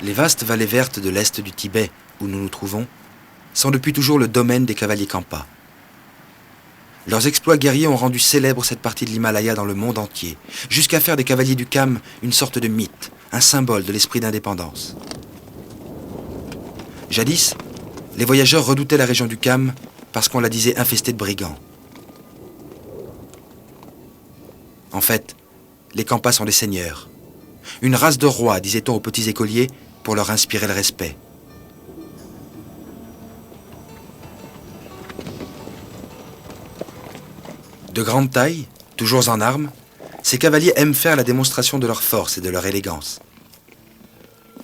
Les vastes vallées vertes de l'est du Tibet, où nous nous trouvons, sont depuis toujours le domaine des cavaliers Kampa. Leurs exploits guerriers ont rendu célèbre cette partie de l'Himalaya dans le monde entier, jusqu'à faire des cavaliers du Kham une sorte de mythe, un symbole de l'esprit d'indépendance. Jadis, les voyageurs redoutaient la région du Kham parce qu'on la disait infestée de brigands. En fait, les Kampas sont des seigneurs. Une race de rois, disait-on aux petits écoliers, pour leur inspirer le respect. De grande taille, toujours en armes, ces cavaliers aiment faire la démonstration de leur force et de leur élégance.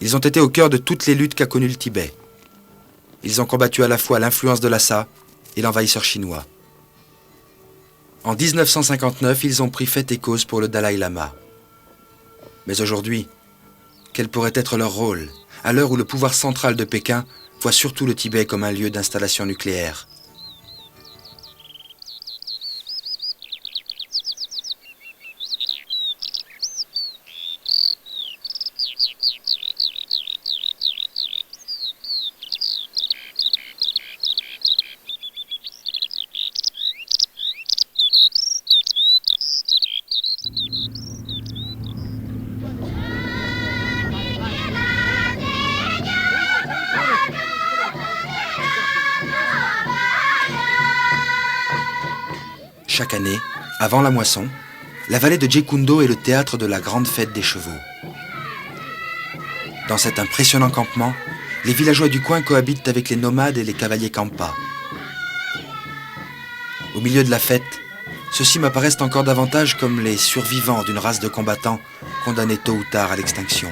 Ils ont été au cœur de toutes les luttes qu'a connues le Tibet. Ils ont combattu à la fois l'influence de Lhasa et l'envahisseur chinois. En 1959, ils ont pris fait et cause pour le Dalai Lama. Mais aujourd'hui, quel pourrait être leur rôle, à l'heure où le pouvoir central de Pékin voit surtout le Tibet comme un lieu d'installation nucléaire ? Chaque année, avant la moisson, la vallée de Djekundo est le théâtre de la grande fête des chevaux. Dans cet impressionnant campement, les villageois du coin cohabitent avec les nomades et les cavaliers Kampa. Au milieu de la fête, ceux-ci m'apparaissent encore davantage comme les survivants d'une race de combattants condamnés tôt ou tard à l'extinction.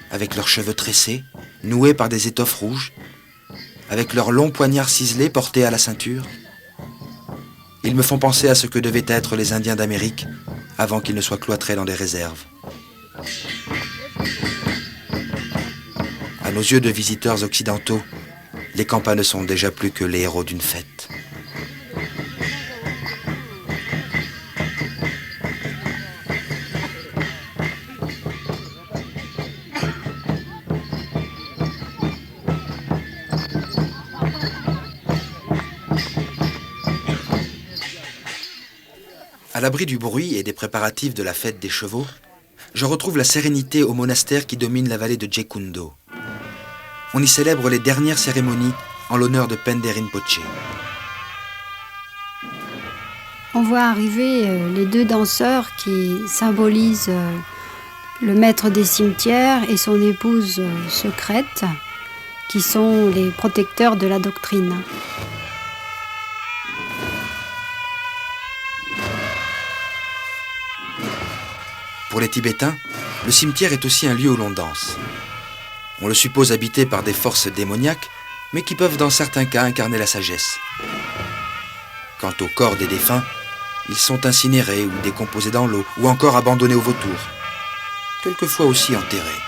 Avec leurs cheveux tressés, noués par des étoffes rouges, avec leurs longs poignards ciselés portés à la ceinture, ils me font penser à ce que devaient être les Indiens d'Amérique avant qu'ils ne soient cloîtrés dans des réserves. À nos yeux de visiteurs occidentaux, les Kampas ne sont déjà plus que les héros d'une fête. À l'abri du bruit et des préparatifs de la fête des chevaux, je retrouve la sérénité au monastère qui domine la vallée de Djekundo. On y célèbre les dernières cérémonies en l'honneur de Pende Rinpoché. On voit arriver les deux danseurs qui symbolisent le maître des cimetières et son épouse secrète, qui sont les protecteurs de la doctrine. Pour les Tibétains, le cimetière est aussi un lieu où l'on danse. On le suppose habité par des forces démoniaques, mais qui peuvent dans certains cas incarner la sagesse. Quant aux corps des défunts, ils sont incinérés ou décomposés dans l'eau, ou encore abandonnés aux vautours, quelquefois aussi enterrés.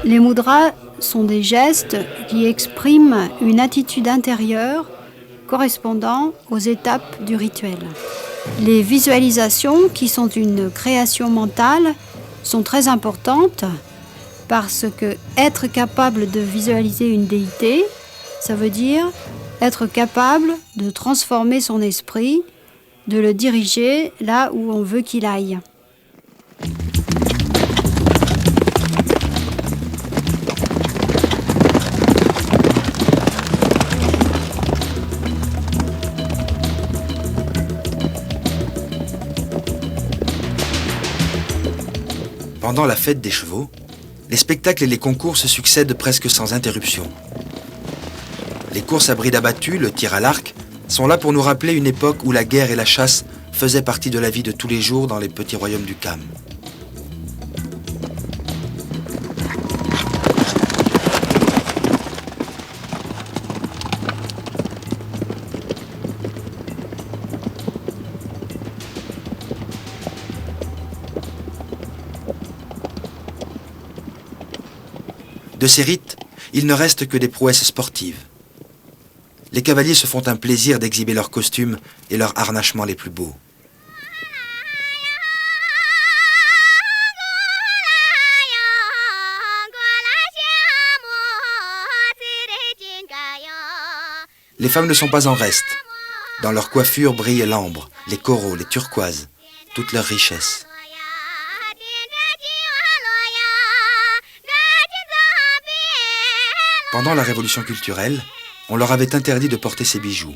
Les mudras sont des gestes qui expriment une attitude intérieure correspondant aux étapes du rituel. Les visualisations, qui sont une création mentale, sont très importantes parce que être capable de visualiser une déité, ça veut dire être capable de transformer son esprit, de le diriger là où on veut qu'il aille. Pendant la fête des chevaux, les spectacles et les concours se succèdent presque sans interruption. Les courses à bride abattue, le tir à l'arc, sont là pour nous rappeler une époque où la guerre et la chasse faisaient partie de la vie de tous les jours dans les petits royaumes du Kham. De ces rites, il ne reste que des prouesses sportives. Les cavaliers se font un plaisir d'exhiber leurs costumes et leurs harnachements les plus beaux. Les femmes ne sont pas en reste. Dans leur coiffure brille l'ambre, les coraux, les turquoises, toute leur richesse. Pendant la Révolution culturelle, on leur avait interdit de porter ces bijoux.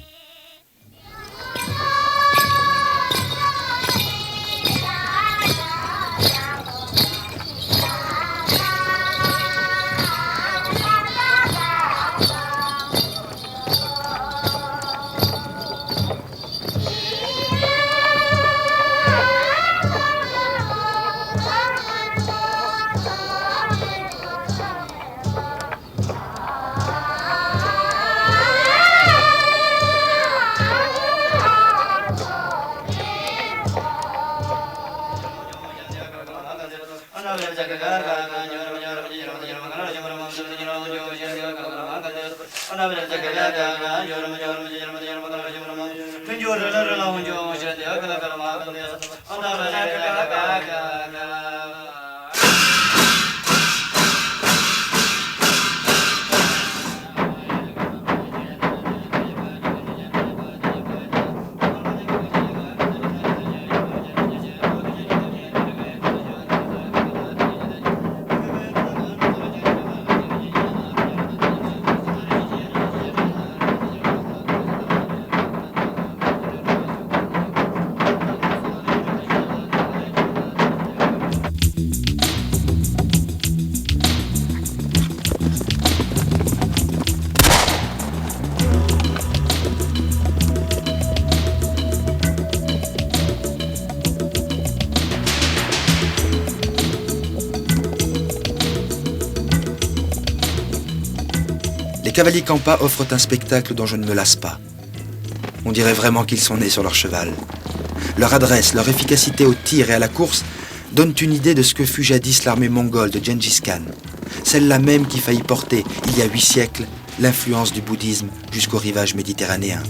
Les cavaliers Khampa offrent un spectacle dont je ne me lasse pas. On dirait vraiment qu'ils sont nés sur leur cheval. Leur adresse, leur efficacité au tir et à la course donnent une idée de ce que fut jadis l'armée mongole de Gengis Khan, celle-là même qui faillit porter, il y a 8 siècles, l'influence du bouddhisme jusqu'au rivage méditerranéen.